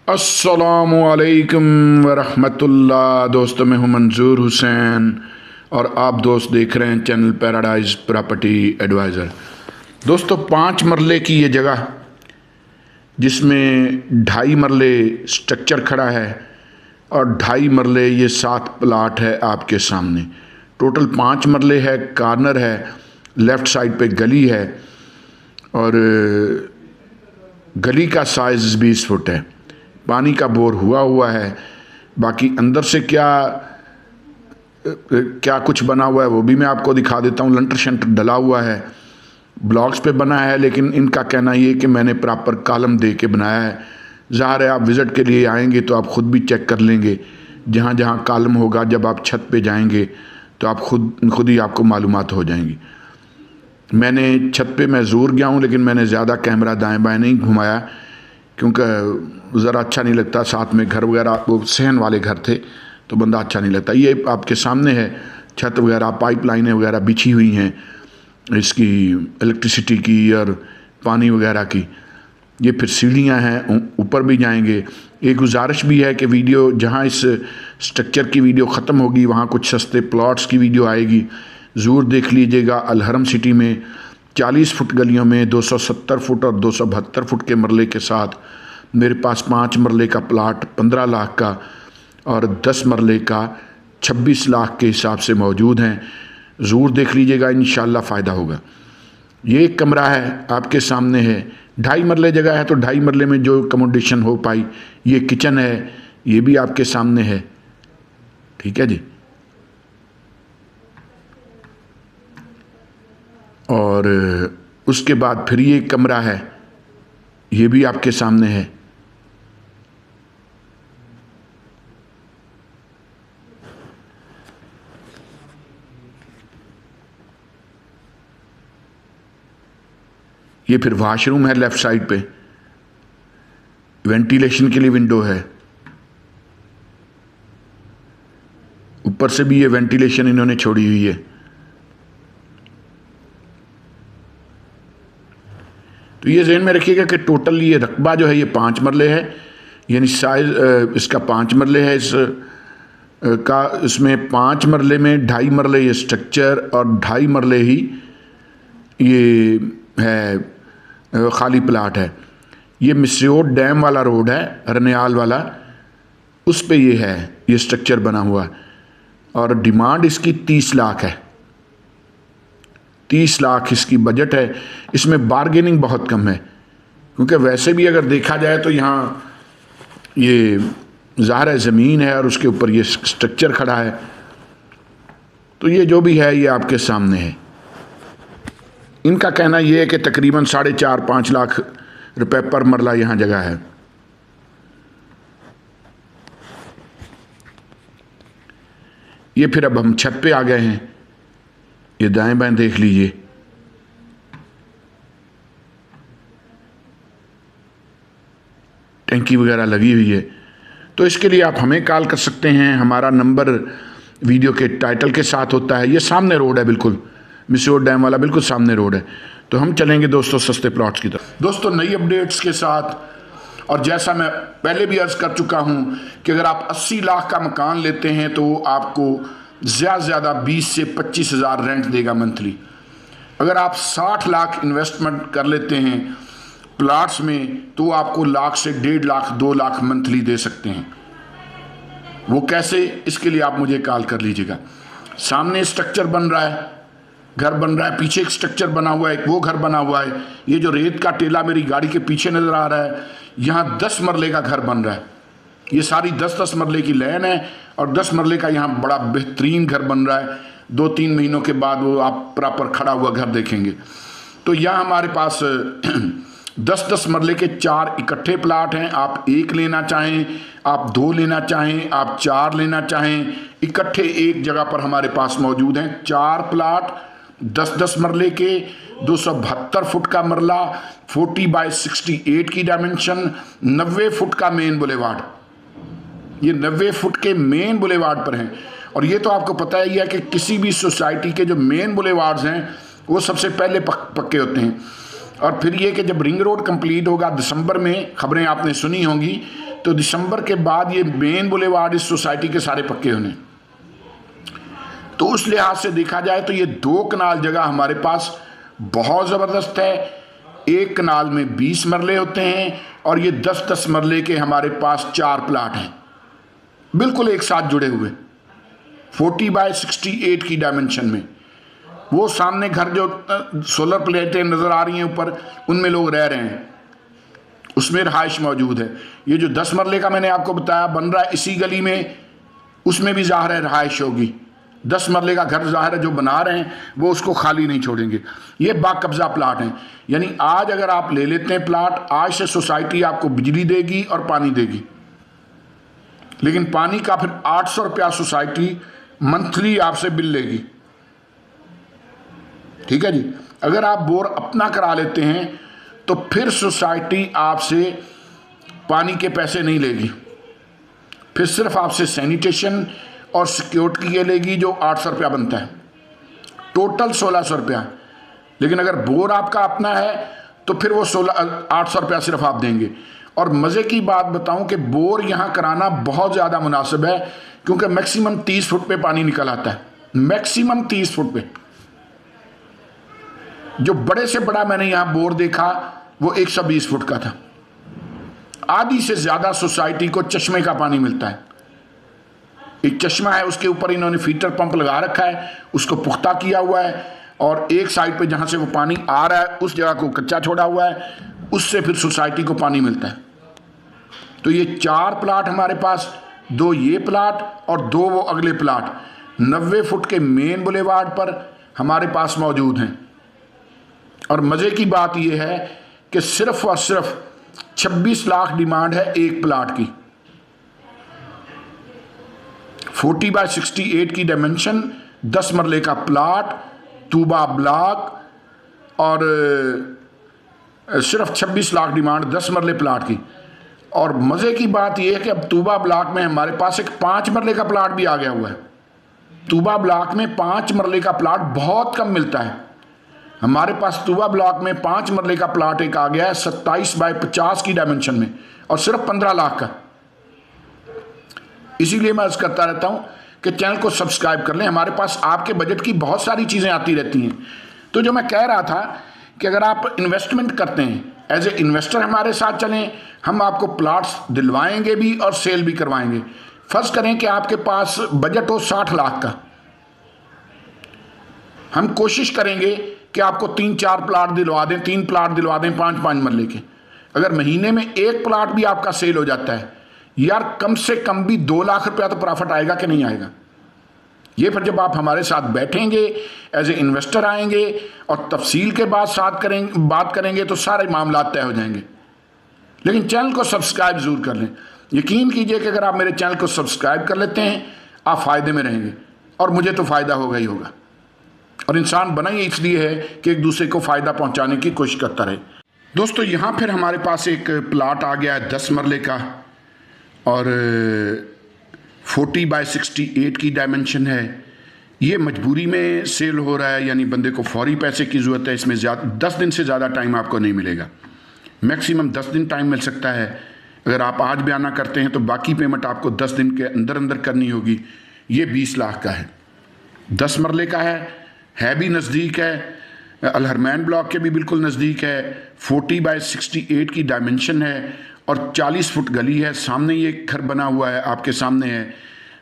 अस्सलामुअलैकुम वरहमतुल्लाह। दोस्तों, मैं हूं मंजूर हुसैन और आप दोस्त देख रहे हैं चैनल पैराडाइज प्रॉपर्टी एडवाइज़र। दोस्तों, 5 मरले की ये जगह जिसमें 2.5 मरले स्ट्रक्चर खड़ा है और 2.5 मरले ये 7 प्लाट है आपके सामने। टोटल 5 मरले है, कार्नर है, लेफ़्ट साइड पे गली है और गली का साइज़ 20 फुट है। पानी का बोर हुआ है। बाकी अंदर से क्या कुछ बना हुआ है वो भी मैं आपको दिखा देता हूँ। लंटर शंटर डला हुआ है, ब्लॉक्स पे बना है, लेकिन इनका कहना ये कि मैंने प्रॉपर कॉलम दे के बनाया है। ज़ाहिर है आप विज़िट के लिए आएंगे तो आप ख़ुद भी चेक कर लेंगे। जहाँ जहाँ कॉलम होगा जब आप छत पे जाएंगे तो आप खुद ही आपको मालूमात हो जाएंगी। मैंने छत पे मैं ज़रूर गया हूँ, लेकिन मैंने ज़्यादा कैमरा दाएँ बाएँ नहीं घुमाया क्योंकि ज़रा अच्छा नहीं लगता। साथ में घर वगैरह वो सहन वाले घर थे तो बंदा अच्छा नहीं लगता। ये आपके सामने है, छत वगैरह पाइपलाइनें वगैरह बिछी हुई हैं इसकी, इलेक्ट्रिसिटी की और पानी वगैरह की। ये फिर सीढ़ियाँ हैं, ऊपर भी जाएंगे। एक गुजारिश भी है कि वीडियो जहाँ इस स्ट्रक्चर की वीडियो ख़त्म होगी वहाँ कुछ सस्ते प्लॉट्स की वीडियो आएगी, ज़रूर देख लीजिएगा। अलहरम सिटी में 40 फुट गलियों में 270 फुट और 272 फुट के मरले के साथ मेरे पास 5 मरले का प्लाट 15 लाख का और 10 मरले का 26 लाख के हिसाब से मौजूद हैं। ज़रूर देख लीजिएगा, इंशाल्लाह फ़ायदा होगा। ये एक कमरा है आपके सामने है, 2.5 मरले जगह है तो 2.5 मरले में जो अकोमोडेशन हो पाई। ये किचन है, ये भी आपके सामने है। ठीक है जी। और उसके बाद फिर ये कमरा है, ये भी आपके सामने है। ये फिर वॉशरूम है लेफ़्ट साइड पे, वेंटिलेशन के लिए विंडो है। ऊपर से भी ये वेंटिलेशन इन्होंने छोड़ी हुई है। तो ये ज़हन में रखिएगा कि टोटल ये रकबा जो है ये 5 मरले है, यानी साइज इसका 5 मरले है। इसमें 5 मरले में 2.5 मरले ये स्ट्रक्चर और 2.5 मरले ही ये है खाली प्लाट है। ये मिसरियोड डैम वाला रोड है, रनियाल वाला, उस पे ये है, ये स्ट्रक्चर बना हुआ और डिमांड इसकी 30 लाख है। 30 लाख इसकी बजट है। इसमें बारगेनिंग बहुत कम है क्योंकि वैसे भी अगर देखा जाए तो यहाँ ये ज़ाहिर है ज़मीन है और उसके ऊपर ये स्ट्रक्चर खड़ा है। तो ये जो भी है ये आपके सामने है। इनका कहना ये है कि तकरीबन 4.5-5 लाख रुपए पर मरला यहाँ जगह है। ये फिर अब हम छत पे आ गए हैं। ये दाएं बाएं देख लीजिए। टंकी वगैरह लगी हुई है। तो इसके लिए आप हमें कॉल कर सकते हैं। हमारा नंबर वीडियो के टाइटल के साथ होता है। ये सामने रोड है, बिल्कुल मिसरियोड डैम वाला बिल्कुल सामने रोड है। तो हम चलेंगे दोस्तों सस्ते प्लॉट्स की तरफ। दोस्तों, नई अपडेट्स के साथ, और जैसा मैं पहले भी अर्ज़ कर चुका हूं कि अगर आप 80 लाख का मकान लेते हैं तो आपको ज़्यादा से ज़्यादा 20 से 25 हज़ार रेंट देगा मंथली। अगर आप 60 लाख इन्वेस्टमेंट कर लेते हैं प्लाट्स में तो आपको लाख से 1.5 लाख 2 लाख मंथली दे सकते हैं। वो कैसे, इसके लिए आप मुझे कॉल कर लीजिएगा। सामने स्ट्रक्चर बन रहा है, घर बन रहा है, पीछे एक स्ट्रक्चर बना हुआ है, एक वो घर बना हुआ है। ये जो रेत का टेला मेरी गाड़ी के पीछे नज़र आ रहा है, यहाँ 10 मरले का घर बन रहा है। ये सारी 10-10 मरले की लैन है और 10 मरले का यहाँ बड़ा बेहतरीन घर बन रहा है। 2-3 महीनों के बाद वो आप प्रॉपर खड़ा हुआ घर देखेंगे। तो यहाँ हमारे पास 10-10 मरले के 4 इकट्ठे प्लाट हैं। आप 1 लेना चाहें, आप 2 लेना चाहें, आप 4 लेना चाहें, इकट्ठे एक जगह पर हमारे पास मौजूद हैं। 4 प्लाट 10-10 मरले के, 272 फुट का मरला, 40 बाय 68 की डायमेंशन, 90 फुट का मेन बुलेवार्ड। ये 90 फुट के मेन बुलेवार्ड पर हैं। और ये तो आपको पता ही है कि किसी भी सोसाइटी के जो मेन बुलेवार्ड्स हैं वो सबसे पहले पक्के होते हैं। और फिर ये कि जब रिंग रोड कंप्लीट होगा दिसंबर में, खबरें आपने सुनी होंगी, तो दिसंबर के बाद ये मेन बुलेवार्ड इस सोसाइटी के सारे पक्के होने। तो उस लिहाज से देखा जाए तो ये 2 कनाल जगह हमारे पास बहुत ज़बरदस्त है। एक कनाल में 20 मरले होते हैं और ये 10-10 मरले के हमारे पास 4 प्लाट हैं, बिल्कुल एक साथ जुड़े हुए, 40/68 की डायमेंशन में। वो सामने घर जो सोलर प्लेटें नज़र आ रही हैं ऊपर, उनमें लोग रह रहे हैं, उसमें रहाइश मौजूद है। ये जो 10 मरले का मैंने आपको बताया बन रहा है इसी गली में, उसमें भी ज़ाहिर है रहाइश होगी। 10 मरले का घर ज़ाहिर है जो बना रहे हैं वो उसको खाली नहीं छोड़ेंगे। ये बाकब्जा प्लाट हैं, यानी आज अगर आप ले लेते हैं प्लाट, आज से सोसाइटी आपको बिजली देगी और पानी देगी, लेकिन पानी का फिर 800 रुपया सोसाइटी मंथली आपसे बिल लेगी। ठीक है जी। अगर आप बोर अपना करा लेते हैं तो फिर सोसाइटी आपसे पानी के पैसे नहीं लेगी, फिर सिर्फ आपसे सैनिटेशन और सिक्योरिटी के लेगी जो 800 रुपया बनता है, टोटल 1600 रुपया। लेकिन अगर बोर आपका अपना है तो फिर वो 800 रुपया सिर्फ आप देंगे। और मज़े की बात बताऊं कि बोर यहाँ कराना बहुत ज़्यादा मुनासिब है, क्योंकि मैक्सिमम 30 फुट पे पानी निकल आता है, मैक्सिमम 30 फुट पे। जो बड़े से बड़ा मैंने यहाँ बोर देखा वो 120 फुट का था। आधी से ज़्यादा सोसाइटी को चश्मे का पानी मिलता है। एक चश्मा है, उसके ऊपर इन्होंने फीटर पंप लगा रखा है, उसको पुख्ता किया हुआ है, और एक साइड पे जहाँ से वो पानी आ रहा है उस जगह को कच्चा छोड़ा हुआ है, उससे फिर सोसाइटी को पानी मिलता है। तो ये 4 प्लाट हमारे पास, 2 ये प्लाट और 2 वो अगले प्लाट 90 फुट के मेन बुलेवार्ड पर हमारे पास मौजूद हैं। और मज़े की बात यह है कि सिर्फ और सिर्फ 26 लाख डिमांड है एक प्लाट की। 40/68 की डायमेंशन, 10 मरले का प्लाट, तूबा ब्लॉक, और सिर्फ 26 लाख डिमांड 10 मरले प्लाट की। और मज़े की बात यह है कि अब तूबा ब्लॉक में हमारे पास एक 5 मरले का प्लाट भी आ गया हुआ है। तूबा ब्लॉक में 5 मरले का प्लाट बहुत कम मिलता है। हमारे पास तूबा ब्लॉक में 5 मरले का प्लाट एक आ गया है 27/50 की डायमेंशन में, और सिर्फ 15 लाख का। इसीलिए मैं अर्ज करता रहता हूं कि चैनल को सब्सक्राइब कर लें। हमारे पास आपके बजट की बहुत सारी चीज़ें आती रहती हैं। तो जो मैं कह रहा था कि अगर आप इन्वेस्टमेंट करते हैं, एज ए इन्वेस्टर हमारे साथ चलें, हम आपको प्लाट्स दिलवाएंगे भी और सेल भी करवाएंगे। फर्ज करें कि आपके पास बजट हो 60 लाख का, हम कोशिश करेंगे कि आपको 3-4 प्लाट दिलवा दें, 3 प्लाट दिलवा दें 5-5 मरले के। अगर महीने में 1 प्लाट भी आपका सेल हो जाता है, यार कम से कम भी 2 लाख रुपया तो प्रॉफिट आएगा कि नहीं आएगा। ये फिर जब आप हमारे साथ बैठेंगे, एज ए इन्वेस्टर आएंगे और तफसील के बाद बात करेंगे तो सारे मामला तय हो जाएंगे। लेकिन चैनल को सब्सक्राइब ज़रूर कर लें। यकीन कीजिए कि अगर आप मेरे चैनल को सब्सक्राइब कर लेते हैं, आप फ़ायदे में रहेंगे, और मुझे तो फ़ायदा होगा ही होगा। और इंसान बना ही इसलिए है कि एक दूसरे को फ़ायदा पहुंचाने की कोशिश करता रहे। दोस्तों, यहाँ फिर हमारे पास एक प्लाट आ गया है 10 मरले का, और 40/68 की डायमेंशन है। ये मजबूरी में सेल हो रहा है, यानी बंदे को फौरी पैसे की ज़रूरत है। इसमें 10 दिन से ज़्यादा टाइम आपको नहीं मिलेगा, मैक्सिमम 10 दिन टाइम मिल सकता है। अगर आप आज बयाना करते हैं तो बाकी पेमेंट आपको 10 दिन के अंदर अंदर करनी होगी। ये 20 लाख का है, 10 मरले का है भी नज़दीक है, अलहरमैन ब्लॉक के भी बिल्कुल नज़दीक है। 40/68 की डायमेंशन है और 40 फुट गली है। सामने ये एक घर बना हुआ है, आपके सामने है,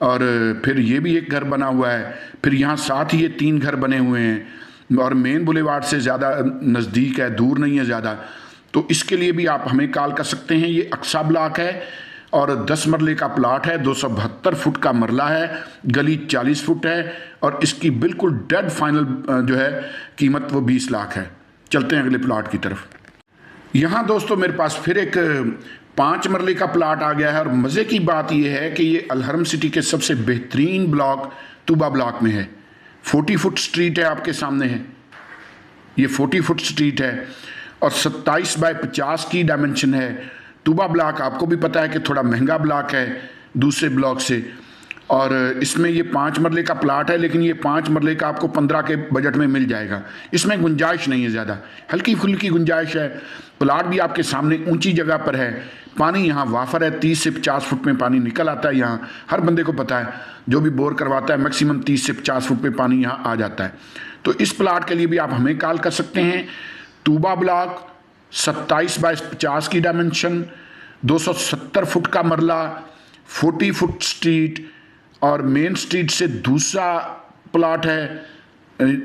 और फिर ये भी एक घर बना हुआ है। फिर यहाँ साथ ही ये 3 घर बने हुए हैं, और मेन बुलेवार्ड से ज़्यादा नज़दीक है, दूर नहीं है ज़्यादा। तो इसके लिए भी आप हमें कॉल कर सकते हैं। ये अक्सा ब्लॉक है और 10 मरले का प्लाट है, 272 फुट का मरला है, गली 40 फुट है, और इसकी बिल्कुल डेड फाइनल जो है कीमत वो 20 लाख है। चलते हैं अगले प्लाट की तरफ। यहाँ दोस्तों मेरे पास फिर एक 5 मरले का प्लाट आ गया है, और मज़े की बात यह है कि ये अलहरम सिटी के सबसे बेहतरीन ब्लॉक तूबा ब्लॉक में है। 40 फुट स्ट्रीट है, आपके सामने है, ये 40 फुट स्ट्रीट है, और 27/50 की डायमेंशन है। तूबा ब्लॉक आपको भी पता है कि थोड़ा महंगा ब्लॉक है दूसरे ब्लॉक से। और इसमें ये 5 मरले का प्लाट है, लेकिन ये 5 मरले का आपको 15 के बजट में मिल जाएगा। इसमें गुंजाइश नहीं है ज़्यादा, हल्की फुल्की गुंजाइश है। प्लाट भी आपके सामने ऊंची जगह पर है। पानी यहाँ वाफर है, 30 से 50 फुट में पानी निकल आता है। यहाँ हर बंदे को पता है, जो भी बोर करवाता है मैक्सिमम 30 से 50 फुट में पानी यहाँ आ जाता है। तो इस प्लाट के लिए भी आप हमें कॉल कर सकते हैं। तूबा ब्लॉक 27x50 की डायमेंशन, 270 फुट का मरला, 40 फुट स्ट्रीट और मेन स्ट्रीट से दूसरा प्लाट है,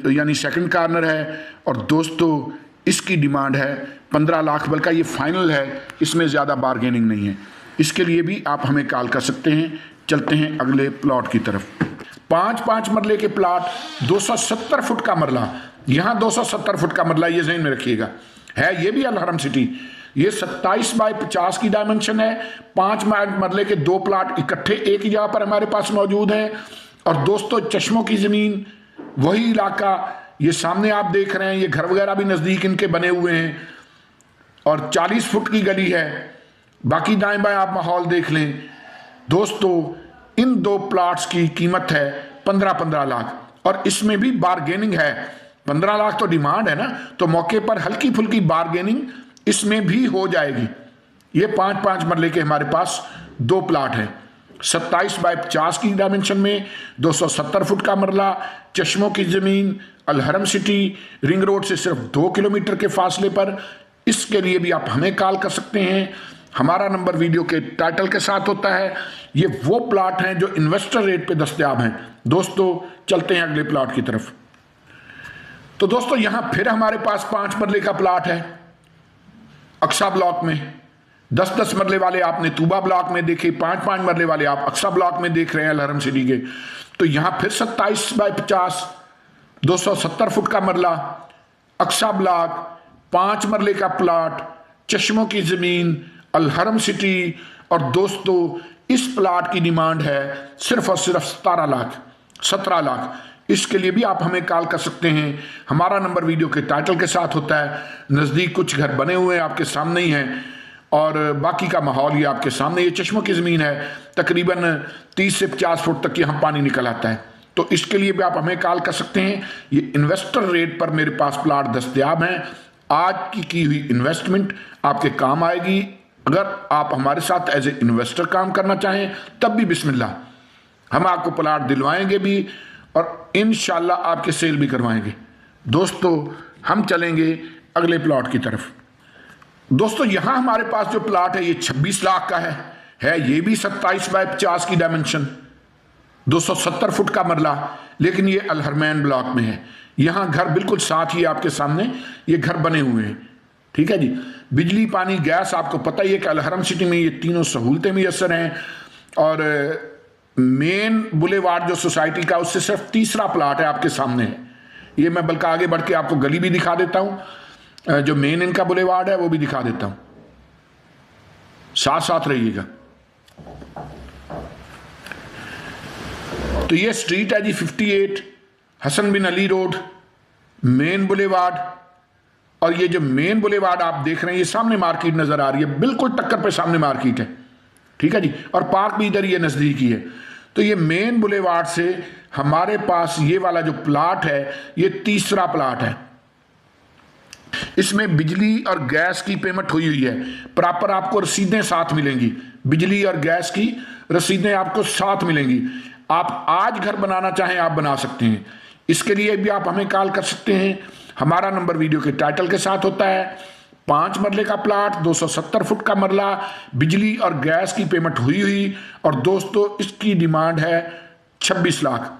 यानी सेकंड कॉर्नर है। और दोस्तों इसकी डिमांड है 15 लाख, बल्कि ये फाइनल है, इसमें ज़्यादा बारगेनिंग नहीं है। इसके लिए भी आप हमें कॉल कर सकते हैं। चलते हैं अगले प्लॉट की तरफ। 5 मरले के प्लाट, 270 फुट का मरला। यहाँ 270 फुट का मरला, ये ज़हन में रखिएगा, है ये भी अल हरम सिटी। ये 27x50 की डायमेंशन है। 5 मरले के 2 प्लाट इकट्ठे एक ही जगह पर हमारे पास मौजूद हैं। और दोस्तों चश्मों की ज़मीन, वही इलाका, ये सामने आप देख रहे हैं, ये घर वगैरह भी नज़दीक इनके बने हुए हैं और 40 फुट की गली है। बाकी दाएं बाएं आप माहौल देख लें। दोस्तों इन 2 प्लाट्स की कीमत है 15-15 लाख और इसमें भी बारगेनिंग है। 15 लाख तो डिमांड है ना, तो मौके पर हल्की फुल्की बारगेनिंग इसमें भी हो जाएगी। ये 5 मरले के हमारे पास 2 प्लाट हैं। 27x50 की डायमेंशन में, 270 फुट का मरला, चश्मों की ज़मीन, अल हरम सिटी, रिंग रोड से सिर्फ 2 किलोमीटर के फासले पर। इसके लिए भी आप हमें कॉल कर सकते हैं। हमारा नंबर वीडियो के टाइटल के साथ होता है। ये वो प्लाट हैं जो इन्वेस्टर रेट पे दस्तयाब हैं। दोस्तों चलते हैं अगले प्लाट की तरफ। तो दोस्तों यहाँ फिर हमारे पास 5 मरले का प्लाट है अक्सा ब्लॉक में। 10-10 मरले वाले आपने तूबा ब्लॉक में देखे, 5 मरले वाले आप अक्सा ब्लॉक में देख रहे हैं अल हरम सिटी के। तो यहाँ फिर 27x50, 270 फुट का मरला, अक्सा ब्लॉक, 5 मरले का प्लाट, चश्मों की ज़मीन, अल हरम सिटी। और दोस्तों इस प्लाट की डिमांड है सिर्फ और सिर्फ 17 लाख। इसके लिए भी आप हमें कॉल कर सकते हैं। हमारा नंबर वीडियो के टाइटल के साथ होता है। नज़दीक कुछ घर बने हुए हैं, आपके सामने ही हैं और बाकी का माहौल ये आपके सामने। ये चश्मों की ज़मीन है, तकरीबन 30 से 50 फुट तक यहाँ पानी निकल आता है। तो इसके लिए भी आप हमें कॉल कर सकते हैं। ये इन्वेस्टर रेट पर मेरे पास प्लाट दस्तयाब हैं। आज की हुई इन्वेस्टमेंट आपके काम आएगी। अगर आप हमारे साथ एज ए इन्वेस्टर काम करना चाहें तब भी बिस्मिल्लाह, हम आपको प्लाट दिलवाएंगे भी और इंशाल्लाह आपके सेल भी करवाएंगे। दोस्तों हम चलेंगे अगले प्लॉट की तरफ। दोस्तों यहाँ हमारे पास जो प्लॉट है ये 26 लाख का है ये भी 27x50 की डायमेंशन, 270 फुट का मरला, लेकिन ये अल हरमैन ब्लॉक में है। यहाँ घर बिल्कुल साथ ही आपके सामने ये घर बने हुए हैं। ठीक है जी। बिजली, पानी, गैस, आपको पता ही है कि अल हरम सिटी में ये तीनों सहूलतें मुयस्सर हैं। और मेन बुलेवार्ड जो सोसाइटी का, उससे सिर्फ 3रा प्लाट है आपके सामने है। ये मैं बल्कि आगे बढ़ के आपको गली भी दिखा देता हूँ, जो मेन इनका बुलेवार्ड है वो भी दिखा देता हूँ, साथ साथ रहिएगा। तो ये स्ट्रीट है जी 58 हसन बिन अली रोड, मेन बुलेवार्ड। और ये जो मेन बुलेवार्ड आप देख रहे हैं, ये सामने मार्केट नजर आ रही है, बिल्कुल टक्कर पे सामने मार्केट है। ठीक है जी। और पार्क भी इधर ये नजदीक ही है। तो ये मेन बुलेवार्ड से हमारे पास ये वाला जो प्लाट है ये 3रा प्लाट है। इसमें बिजली और गैस की पेमेंट हुई है, प्रॉपर आपको रसीदें साथ मिलेंगी। बिजली और गैस की रसीदें आपको साथ मिलेंगी। आप आज घर बनाना चाहें आप बना सकते हैं। इसके लिए भी आप हमें कॉल कर सकते हैं। हमारा नंबर वीडियो के टाइटल के साथ होता है। 5 मरले का प्लाट, 270 फुट का मरला, बिजली और गैस की पेमेंट हुई। और दोस्तों इसकी डिमांड है 26 लाख।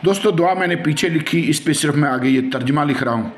दोस्तों दुआ मैंने पीछे लिखी, इस पे सिर्फ मैं आगे ये तर्जमा लिख रहा हूँ।